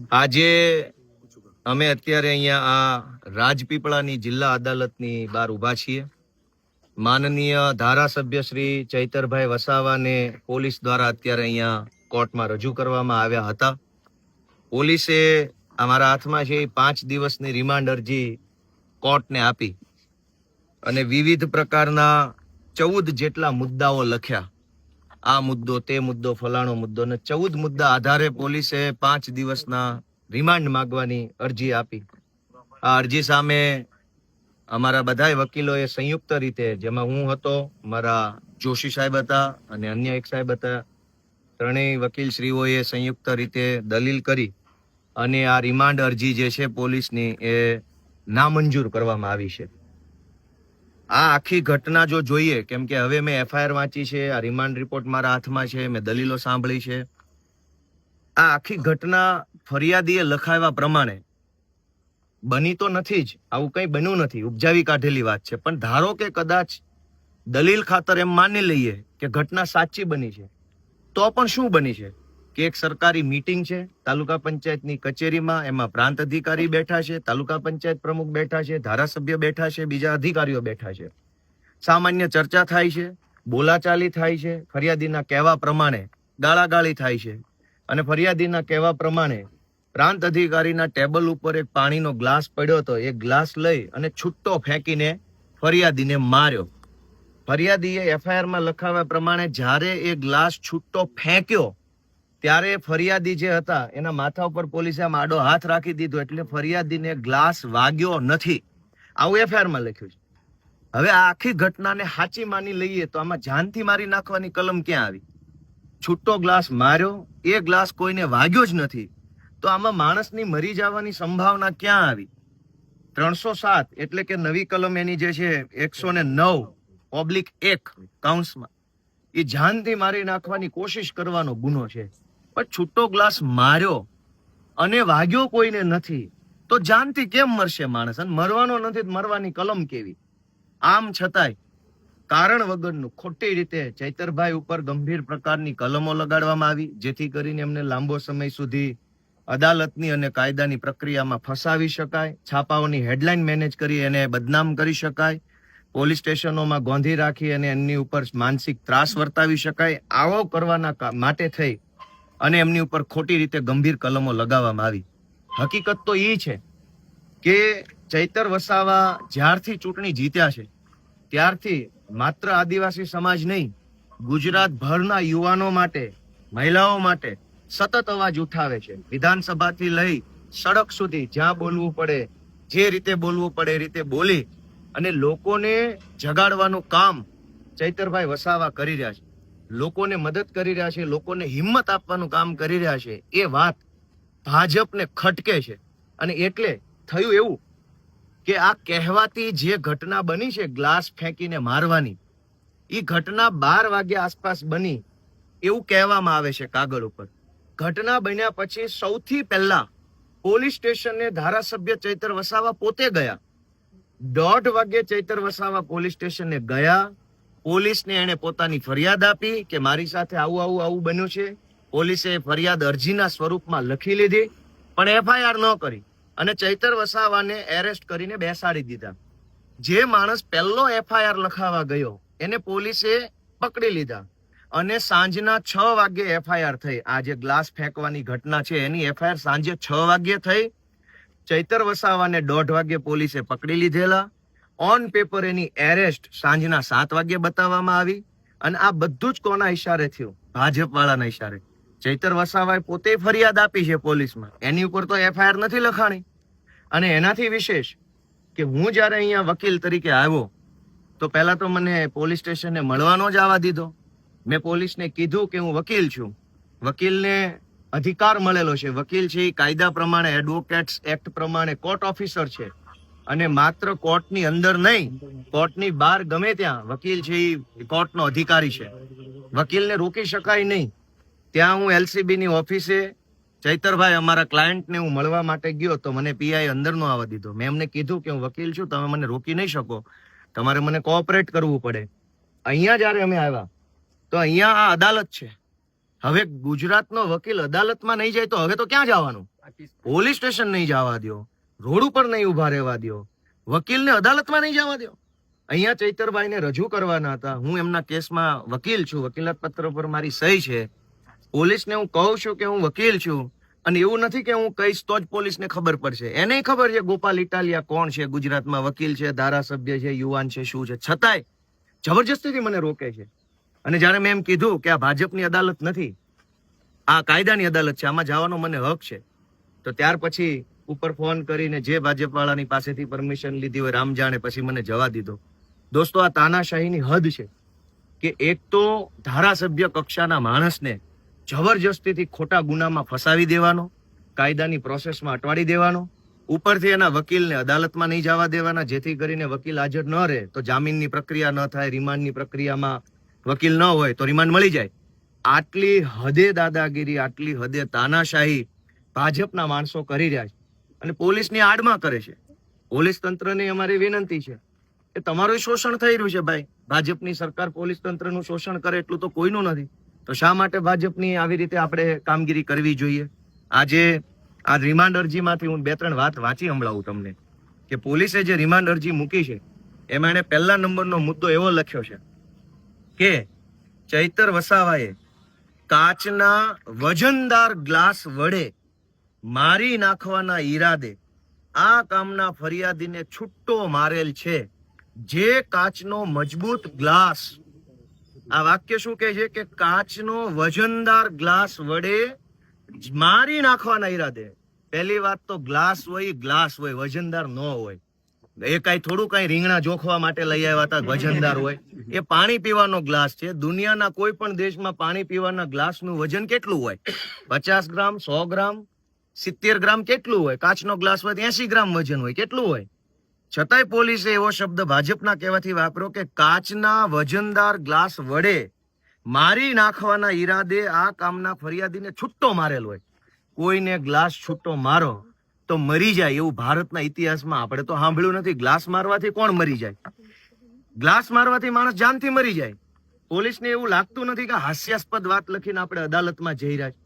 આજે અમે અત્યારે અહીંયા આ રાજપીપળાની જિલ્લા અદાલતની બહાર ઊભા છીએ. માનનીય ધારાસભ્ય શ્રી ચૈતરભાઈ વસાવાને પોલીસ દ્વારા અત્યારે અહીંયા કોર્ટમાં રજૂ કરવામાં આવ્યા હતા. પોલીસે અમારા હાથમાં છે 5 દિવસની રિમાન્ડ અરજી કોર્ટને આપી અને વિવિધ પ્રકારના 14 જેટલા મુદ્દાઓ લખ્યા. આ મુદ્દો, તે મુદ્દો, ફલાણો મુદ્દો, ને 14 મુદ્દા આધારે પોલીસે 5 દિવસના રિમાન્ડ માંગવાની અરજી આપી. આ અરજી સામે અમારા બધા વકીલોએ સંયુક્ત રીતે, જેમાં હું હતો, મારા જોશી સાહેબ હતા અને અન્ય એક સાહેબ હતા, ત્રણેય વકીલશ્રીઓએ સંયુક્ત રીતે દલીલ કરી અને આ રિમાન્ડ અરજી જે છે પોલીસની એ નામંજૂર કરવામાં આવી છે. આ આખી ઘટના જો જોઈએ, કેમ કે હવે મેં એફઆઈઆર વાંચી છે, આ રિમાન્ડ રિપોર્ટ મારા હાથમાં છે, મેં દલીલો સાંભળી છે. આ આખી ઘટના ફરિયાદીએ લખાવ્યા પ્રમાણે બની તો નથી જ, આવું કંઈ બન્યું નથી, ઉપજાવી કાઢેલી વાત છે. પણ ધારો કે કદાચ દલીલ ખાતર એમ માની લઈએ કે ઘટના સાચી બની છે, તો પણ શું બની છે કે એક સરકારી મીટિંગ છે તાલુકા પંચાયતની કચેરીમાં, એમાં પ્રાંત અધિકારી બેઠા છે, તાલુકા પંચાયત પ્રમુખ બેઠા છે, ધારાસભ્ય બેઠા છે, બીજા અધિકારીઓ બેઠા છે. સામાન્ય ચર્ચા થાય છે, બોલાચાલી થાય છે, ફરિયાદીના કહેવા પ્રમાણે ગાળાગાળી થાય છે અને ફરિયાદીના કહેવા પ્રમાણે પ્રાંત અધિકારીના ટેબલ ઉપર એક પાણીનો ગ્લાસ પડ્યો હતો, એ ગ્લાસ લઈ અને છૂટ્ટો ફેંકીને ફરિયાદીને માર્યો. ફરિયાદીએ એફઆઈઆરમાં લખાવ્યા પ્રમાણે જ્યારે એ ગ્લાસ છૂટ્ટો ફેંક્યો ત્યારે ફરિયાદી જે હતા એના માથા ઉપર પોલીસે આમ આડો હાથ રાખી દીધો, એટલે ફરિયાદીને ગ્લાસ વાગ્યો નથી, આવું એફઆઈઆરમાં લખ્યું છે. હવે આ આખી ઘટનાને સાચી માની લઈએ તો આમાં જાનથી મારી નાખવાની કલમ ક્યાં આવી? છૂટ્ટો ગ્લાસ માર્યો, એ ગ્લાસ કોઈને વાગ્યો જ નથી, તો આમાં માણસની મરી જવાની સંભાવના ક્યાં આવી? 307 એટલે કે નવી કલમ એની જે છે 109/1 કાઉન્સમાં, એ જાનથી મારી નાખવાની કોશિશ કરવાનો ગુનો છે. પણ છૂટો ગ્લાસ માર્યો અને વાગ્યો કોઈને નથી, તો જાનથી કેમ મરશે માણસ? અને મરવાનો નથી, મરવાની કલમ કેવી? આમ છતાંય કારણ વગરનું ખોટી રીતે ચૈતરભાઈ ઉપર ગંભીર પ્રકારની કલમો લગાડવામાં આવી, જેથી કરીને એમને લાંબો સમય સુધી અદાલતની અને કાયદાની પ્રક્રિયામાં ફસાવી શકાય, છાપાઓની હેડલાઇન મેનેજ કરી એને બદનામ કરી શકાય, પોલીસ સ્ટેશનોમાં ગોંધી રાખી અને એમની ઉપર માનસિક ત્રાસ વર્તાવી શકાય. આવો કરવાના માટે થઈ અને એમની ઉપર ખોટી રીતે ગંભીર કલમો લગાવવામાં આવી. હકીકત તો એ છે કે ચૈતર વસાવા જ્યારથી ચૂંટણી જીત્યા છે ત્યારથી માત્ર આદિવાસી સમાજ નહીં, ગુજરાતભરના યુવાનો માટે, મહિલાઓ માટે સતત અવાજ ઉઠાવે છે. વિધાનસભાથી લઈ સડક સુધી જ્યાં બોલવું પડે, જે રીતે બોલવું પડે એ રીતે બોલી અને લોકોને જગાડવાનું કામ ચૈતરભાઈ વસાવા કરી રહ્યા છે, લોકોને મદદ કરી રહ્યા છે, લોકોને હિંમત આપવાનું કામ કરી રહ્યા છે. એ વાત ભાજપને ખટકે છે અને એટલે થયું એવું કે આ કહેવાતી જે ઘટના બની છે ગ્લાસ ફેંકીને મારવાની, એ ઘટના 12 વાગ્યા આસપાસ બની એવું કહેવામાં આવે છે કાગળ ઉપર. ઘટના બન્યા પછી સૌથી પહેલા પોલીસ સ્ટેશને ધારાસભ્ય ચૈતર વસાવા પોતે ગયા. 1:30 વાગે ચૈતર વસાવા પોલીસ સ્ટેશને ગયા. પોલીસને એને પોતાની ફરિયાદ આપી કે મારી સાથે આવું બન્યું છે. પોલીસે ફરિયાદ અરજીના સ્વરૂપમાં લખી લીધી, પણ એફઆઈઆર ન કરી અને ચૈતર વસાવાને એરેસ્ટ કરીને બેસાડી દીધા. જે માણસ પહેલો એફઆઈઆર લખાવા ગયો એને પોલીસે પકડી લીધા અને સાંજના 6 વાગ્યે એફઆઈઆર થઈ. આ જે ગ્લાસ ફેંકવાની ઘટના છે એની એફઆઈઆર સાંજે 6 વાગ્યે થઈ. ચૈતર વસાવાને 1:30 વાગ્યે પોલીસે પકડી લીધેલા. ઓન પેપર એની એરેસ્ટ સાંજના 7 વાગ્યે બતાવવામાં આવી. અને આ બધું જ કોના ઈશારે થયું? ભાજપ વાળાના ઈશારે. ચૈતર વસાવાએ પોતે ફરિયાદ આપી છે પોલીસમાં, એની ઉપર તો એફઆઈઆર નથી લખાણી. અને એનાથી વિશેષ કે હું જયારે અહીંયા વકીલ તરીકે આવ્યો તો પહેલા તો મને પોલીસ સ્ટેશને મળવાનો જ આવવા દીધો. મેં પોલીસને કીધું કે હું વકીલ છું, વકીલને અધિકાર મળેલો છે, વકીલ છે એ કાયદા પ્રમાણે, એડવોકેટ્સ એક્ટ પ્રમાણે કોર્ટ ઓફિસર છે અને માત્ર કોર્ટની અંદર નહીં, કોર્ટની બહાર ગમે ત્યાં વકીલ છે એ કોર્ટનો અધિકારી છે. વકીલને રોકી શકાય નહીં. ત્યાં હું એલસીબીની ઓફિસે ચૈતરભાઈ અમારા ક્લાયન્ટને હું મળવા માટે ગયો તો મને પીઆઈ અંદર નો આવવા દીધો. મેં એમને કીધું કે હું વકીલ છું, તમે મને રોકી નહીં શકો, તમારે મને કોઓપરેટ કરવું પડે. અહીંયા જયારે અમે આવ્યા તો અહીંયા આ અદાલત છે. હવે ગુજરાતનો વકીલ અદાલતમાં નહીં જાય તો હવે તો ક્યાં જવાનું? પોલીસ સ્ટેશન નહીં જવા દો, રોડ ઉપર નહીં ઉભા રહેવા દો, વકીલને અદાલતમાં નહીં જવા દો. અહીંયા ચૈતરભાઈને રજૂ કરવાના હતા. હું એમના કેસમાં વકીલ છું, વકીલાત પત્ર પર મારી સહી છે. પોલીસને હું કહું છું કે હું વકીલ છું, અને એવું નથી કે હું કહીશ તો જ પોલીસને ખબર પડશે. એને ખબર છે ગોપાલ ઇટાલિયા કોણ છે, ગુજરાતમાં વકીલ છે, ધારાસભ્ય છે, યુવાન છે, શું છે, છતાંય જબરજસ્તીથી મને રોકે છે. અને જયારે મેં એમ કીધું કે આ ભાજપની અદાલત નથી, આ કાયદાની અદાલત છે, આમાં જવાનો મને હક છે, તો ત્યાર પછી ઉપર ફોન કરીને જે ભાજપ વાળાની પાસેથી પરમિશન લીધી હોય રામ જાણે, પછી મને જવા દીધો. દોસ્તો, આ તાનાશાહીની હદ છે કે એક તો ધારાસભ્ય કક્ષાના માણસને જબરજસ્તીથી ખોટા ગુનામાં ફસાવી દેવાનો, કાયદાની પ્રોસેસમાં અટવાડી દેવાનો, ઉપરથી એના વકીલને અદાલતમાં નહીં જવા દેવાના, જેથી કરીને વકીલ હાજર ન રહે તો જામીનની પ્રક્રિયા ન થાય, રિમાન્ડની પ્રક્રિયામાં વકીલ ન હોય તો રિમાન્ડ મળી જાય. આટલી હદે દાદાગીરી, આટલી હદે તાનાશાહી ભાજપના માણસો કરી રહ્યા છે અને પોલીસની આડમાં કરે છે. પોલીસ તંત્રને અમારી વિનંતી છે કે તમારું શોષણ થઈ રહ્યું છે ભાઈ. ભાજપની સરકાર પોલીસ તંત્રનું શોષણ કરે એટલું તો કોઈનું નથી, તો શા માટે ભાજપની આવી રીતે આપણે કામગીરી કરવી જોઈએ? આજે આ રિમાન્ડ અરજીમાંથી હું 2-3 વાત વાંચી સંભળાવું તમને કે પોલીસે જે રિમાન્ડ અરજી મૂકી છે એમાં એને પહેલા નંબરનો મુદ્દો એવો લખ્યો છે કે ચૈતર વસાવાએ કાચના વજનદાર ગ્લાસ વડે મારી નાખવાના ઈરાદે આ કામના ફરિયાદીને છૂટ્ટો મારેલ છે. જે કાચનો મજબૂત ગ્લાસ, આ વાક્ય શું કહે છે કે કાચનો વજનદાર ગ્લાસ વડે મારી નાખવાના ઈરાદે. પહેલી વાત તો ગ્લાસ હોય ગ્લાસ હોય, વજનદાર ન હોય. એ કઈ થોડું કઈ રીંગણા જોખવા માટે લઈ આવ્યા હતા વજનદાર હોય? એ પાણી પીવાનો ગ્લાસ છે. દુનિયાના કોઈ પણ દેશમાં પાણી પીવાના ગ્લાસનું વજન કેટલું હોય? 50 ગ્રામ, 100 ગ્રામ, 70 ગ્રામ કેટલું હોય? કાચનો ગ્લાસ હોય 80 ગ્રામ વજન હોય, કેટલું હોય? છતાંય પોલીસે એવો શબ્દ ભાજપના કહેવાથી વાપર્યો કે કાચના વજનદાર ગ્લાસ વડે મારી નાખવાના ઈરાદે આ કામના ફરિયાદીને છૂટ્ટો મારેલ હોય. કોઈને ગ્લાસ છૂટ્ટો મારો તો મરી જાય એવું ભારતના ઇતિહાસમાં આપણે તો સાંભળ્યું નથી. ગ્લાસ મારવાથી કોણ મરી જાય? ગ્લાસ મારવાથી માણસ જાનથી મરી જાય. પોલીસને એવું લાગતું નથી કે હાસ્યાસ્પદ વાત લખીને આપણે અદાલતમાં જઈ રહ્યા છે,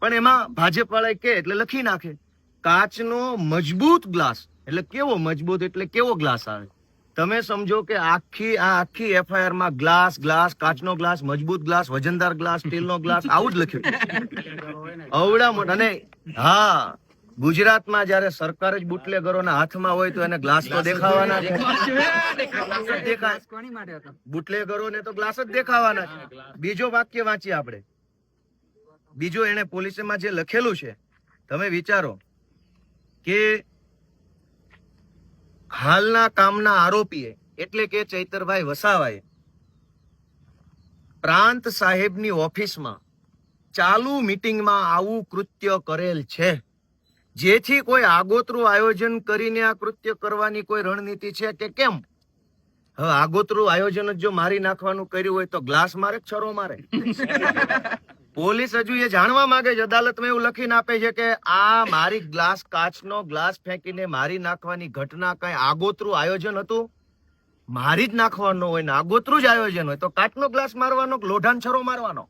પણ એમાં ભાજપ વાળા કે એટલે લખી નાખે કાચનો મજબૂત ગ્લાસ. એટલે કેવો મજબૂત, એટલે કેવો ગ્લાસ આવે? તમે સમજો કે આખી એફઆઈઆર માં ગ્લાસ ગ્લાસ, કાચનો ગ્લાસ, મજબૂત ગ્લાસ, વજનદાર ગ્લાસ, સ્ટીલનો ગ્લાસ, આવું જ લખ્યું. અવડા મોટા. અને હા, ગુજરાતમાં જયારે સરકાર જ બુટલેગરોના હાથમાં હોય તો એને ગ્લાસ તો દેખાવાના છે. બુટલેગરોને તો ગ્લાસ જ દેખાવાના છે. બીજો વાક્ય વાંચીએ આપણે. બીજો એને પોલીસમાં જે લખેલું છે તમે વિચારો કે હાલના કામના આરોપીએ એટલે કે ચૈતરભાઈ વસાવાએ પ્રાંત સાહેબની ઓફિસમાં ચાલુ મીટિંગમાં આવું કૃત્ય કરેલ છે. જેથી કોઈ આગોતરું આયોજન કરીને આ કૃત્ય કરવાની કોઈ રણનીતિ છે કે કેમ? હવે આગોતરું આયોજન જ જો મારી નાખવાનું કર્યું હોય તો ગ્લાસ મારે, છરો મારે? પોલીસ હજુ એ જાણવા માંગે છે, અદાલતમાં એવું લખીને આપે છે કે આ મારી ગ્લાસ, કાચનો ગ્લાસ ફેંકીને મારી નાખવાની ઘટના કઈ આગોતરું આયોજન હતું? મારી જ નાખવાનો હોય ને આગોતરું જ આયોજન હોય તો કાચનો ગ્લાસ મારવાનો, લોઢાન છરો મારવાનો?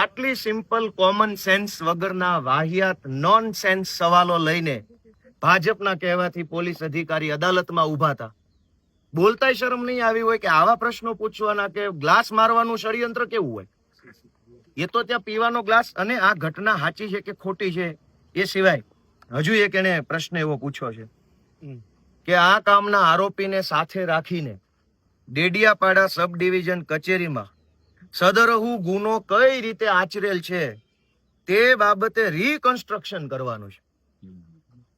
આટલી સિમ્પલ કોમન સેન્સ વગરના વાહિયાત નોન સેન્સ સવાલો લઈને ભાજપના કહેવાથી પોલીસ અધિકારી અદાલતમાં ઉભા હતા. બોલતાય શરમ નહીં આવી હોય કે આવા પ્રશ્નો પૂછવાના કે ગ્લાસ મારવાનું ષડયંત્ર કેવું હોય? એ તો ત્યાં પીવાનો ગ્લાસ. અને આ ઘટના સાચી છે કે ખોટી છે એ સિવાય હજુ એક એને પ્રશ્ન એવો પૂછ્યો છે કે આ કામના આરોપીને સાથે રાખીને ડેડિયાપાડા સબ ડિવિઝન કચેરીમાં સદરહુ ગુનો કઈ રીતે આચરેલ છે તે બાબતે રીકન્સ્ટ્રક્શન કરવાનું છે.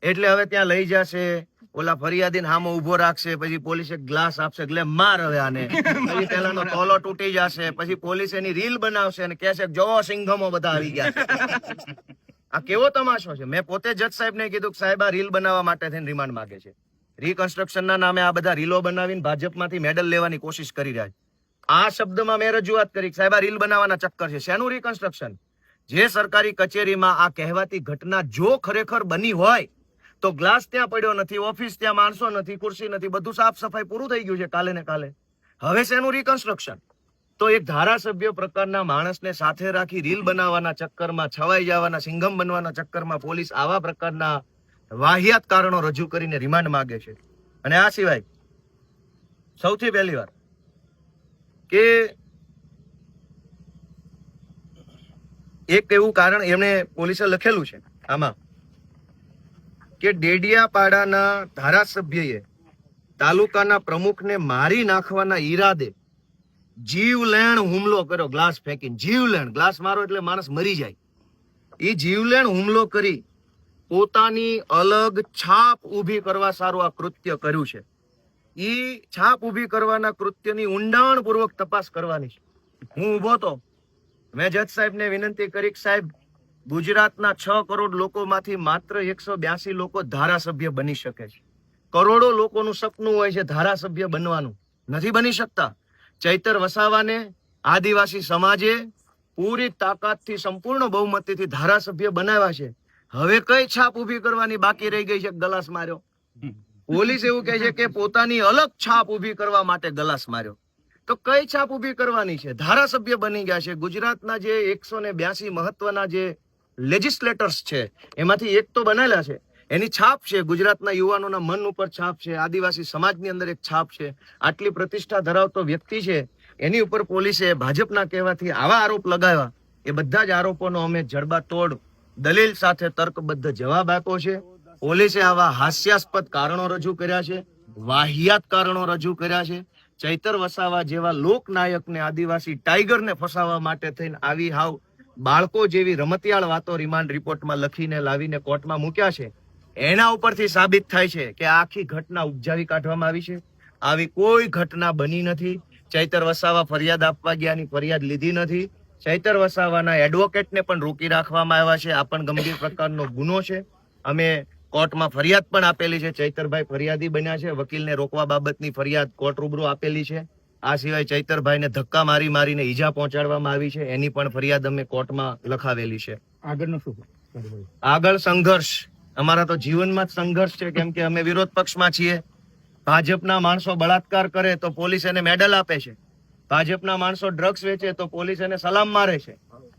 એટલે હવે ત્યાં લઈ જશે, ઓલા ફરિયાદીને સામે ઉભો રાખશે, પછી પોલીસે ગ્લાસ આપશે, એટલે માર હવે આને, પછી પેલાનો તોલો તૂટી જશે, પછી પોલીસ એની રીલ બનાવશે અને કહેશે જોવો સિંઘમો બધા આવી ગયા. આ કેવો તમાશો છે? મેં પોતે જજ સાહેબને કીધું કે સાહેબ આ રીલ બનાવવા માટે થઈને રિમાન્ડ માંગે છે. રીકન્સ્ટ્રક્શનના નામે આ બધા રીલો બનાવીને ભાજપમાંથી મેડલ લેવાની કોશિશ કરી રહ્યા છે. આ શબ્દમાં મેં રજૂઆત કરી સાહેબ આ રીલ બનાવવાના ચક્કર છે. શેનું રીકન્સ્ટ્રક્શન? જે સરકારી કચેરીમાં આ કહેવાતી ઘટના જો ખરેખર બની હોય તો ગ્લાસ ત્યાં પડ્યો નથી, ઓફિસ ત્યાં માણસો નથી, ખુરશી નથી, બધું સાફ સફાઈ પૂરું થઈ ગયું છે કાલે ને કાલે. હવે શેનું રીકન્સ્ટ્રક્શન? તો એક ધારાસભ્ય પ્રકારના માણસને સાથે રાખી રીલ બનાવવાના ચક્કરમાં, છવાઈ જવાના સિંઘમ બનવાના ચક્કરમાં પોલીસ આવા પ્રકારના વાહિયાત કારણો રજૂ કરીને રિમાન્ડ માંગે છે. અને આ સિવાય સૌથી પહેલી વાર કે એક એવું કારણ એમણે પોલીસે લખેલું છે આમાં કે ડેડિયાપાડાના ધારાસભ્યએ તાલુકાના પ્રમુખને મારી નાખવાના ઈરાદે જીવલેણ હુમલો કર્યો, ગ્લાસ ફેંકીને. જીવલેણ, ગ્લાસ મારો એટલે માણસ મરી જાય. એ જીવલેણ હુમલો કરી પોતાની અલગ છાપ ઊભી કરવા સારું આ કૃત્ય કર્યું છે. એ છાપ ઊભી કરવાના કૃત્યની ઊંડાણપૂર્વક તપાસ કરવાની છે. હું ઊભો તો મેં જજ સાહેબને વિનંતી કરી, સાહેબ ગુજરાતના 6 કરોડ લોકોમાંથી માત્ર 182 લોકો ધારાસભ્ય બની શકે છે. કરોડો લોકોનું સપનું હોય છે ધારાસભ્ય બનવાનું, નથી બની શકતા. ચૈતર વસાવાને આદિવાસી સમાજે પૂરી તાકાતથી સંપૂર્ણ બહુમતીથી ધારાસભ્ય બનાવ્યા છે. હવે કઈ છાપ ઊભી કરવાની બાકી રહી ગઈ છે? ગલાસ માર્યો. પોલીસ એવું કહે છે કે પોતાની અલગ છાપ ઊભી કરવા માટે ગલાસ માર્યો. તો કઈ છાપ ઊભી કરવાની છે? ધારાસભ્ય બની ગયા છે. ગુજરાતના જે 182 મહત્વના જે લેજિસ્લેટર્સ છે એમાંથી એક તો બનેલા છે, એની છાપ છે. ગુજરાતના યુવાનોના મન ઉપર છાપ છે, આદિવાસી સમાજની અંદર એક છાપ છે. આટલી પ્રતિષ્ઠા ધરાવતો વ્યક્તિ છે, એની ઉપર પોલીસે ભાજપના કહેવાથી આવા આરોપ લગાવ્યા. એ બધા જ આરોપોનો અમે જડબાતોડ દલીલ સાથે તર્કબદ્ધ જવાબ આપ્યો છે. પોલીસે આવા હાસ્યાસ્પદ કારણો રજૂ કર્યા છે, વાહિયાત કારણો રજૂ કર્યા છે. ચૈતર વસાવા જેવા લોકનાયકને, આદિવાસી ટાઈગરને ફસાવવા માટે થઈને આવી હાવ બાળકો જેવી રમતિયાળ વાતો રિમાન્ડ રિપોર્ટમાં લખીને લાવીને કોર્ટમાં મૂક્યા છે. એના ઉપરથી સાબિત થાય છે કે આખી ઘટના ઉપજાવી કાઢવામાં આવી છે. આવી કોઈ ઘટના બની નથી. ચૈતર વસાવા ફરિયાદ આપવા ગયાની ફરિયાદ લીધી નથી. ચૈતર વસાવાના એડવોકેટને પણ રોકી રાખવામાં આવ્યા છે. આ પણ ગંભીર પ્રકારનો ગુનો છે. અમે કોર્ટમાં ફરિયાદ પણ આપેલી છે. ચૈતરભાઈ ફરિયાદી બન્યા છે. વકીલને રોકવા બાબતની ફરિયાદ કોર્ટ રૂબરૂ આપેલી છે. આ સિવાય ચૈતરભાઈને ધક્કા મારીને ઈજા પહોંચાડવામાં આવી છે, એની પણ ફરિયાદ અમે કોર્ટમાં લખાવેલી છે. આગળનો શું? આગળ સંઘર્ષ, અમારા તો જીવનમાં જ સંઘર્ષ છે, કેમ કે અમે વિરોધ પક્ષમાં છીએ. ભાજપના માણસો બળાત્કાર કરે તો પોલીસ એને મેડલ આપે છે. ભાજપના માણસો ડ્રગ્સ વેચે તો પોલીસ એને સલામ મારે છે.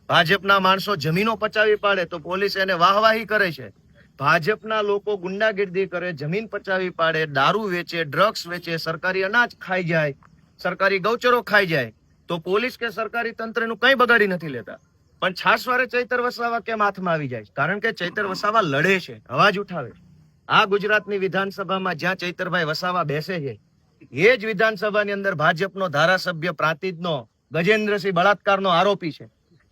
ભાજપના માણસો જમીનો પચાવી પાડે તો પોલીસ એને વાહવાહી કરે છે. ભાજપના લોકો ગુંડાગીર્દી કરે, જમીન પચાવી પાડે, દારૂ વેચે, ડ્રગ્સ વેચે, સરકારી અનાજ ખાઈ જાય, સરકારી ગૌચરો ખાઈ જાય તો પોલીસ કે સરકારી તંત્રનું કંઈ બગાડી નથી લેતા. પણ છાસવારે ચૈતર વસાવા કેમ હાથમાં આવી જાય? કારણ કે ચૈતર વસાવા લડે છે, અવાજ ઉઠાવે છે. આ ગુજરાતની વિધાનસભામાં જ્યાં ચૈતરભાઈ વસાવા બેસે છે, એ જ વિધાનસભાની અંદર ભાજપનો ધારાસભ્ય પ્રાંતિજનો ગજેન્દ્રસિંહ બળાત્કારનો આરોપી છે.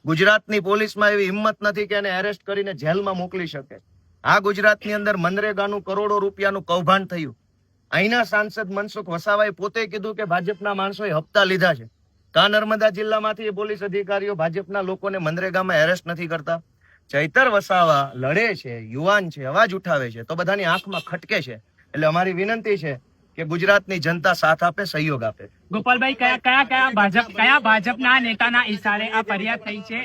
ગુજરાતની પોલીસમાં એવી હિંમત નથી કે એને એરેસ્ટ કરીને જેલમાં મોકલી શકે. આ ગુજરાતની અંદર મનરેગાનું કરોડો રૂપિયાનું કૌભાંડ થયું. અહીંના સાંસદ મનસુખ વસાવાએ પોતે કીધું કે ભાજપના માણસોએ હપ્તા લીધા છે. કા નર્મદા જિલ્લામાંથી પોલીસ અધિકારીઓ ભાજપના લોકોને મનરેગામાં એરેસ્ટ નથી કરતા. ચૈતર વસાવા લડે છે, યુવાન છે, અવાજ ઉઠાવે છે તો બધાની આંખમાં ખટકે છે. એટલે અમારી વિનંતી છે કે ગુજરાતની જનતા સાથ આપે, સહયોગ આપે. ગોપાલભાઈ, કયા ભાજપના નેતાના ઈશારે આ ફરિયાદ થઈ છે?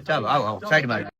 ચાલો આવો સાઈડ માં.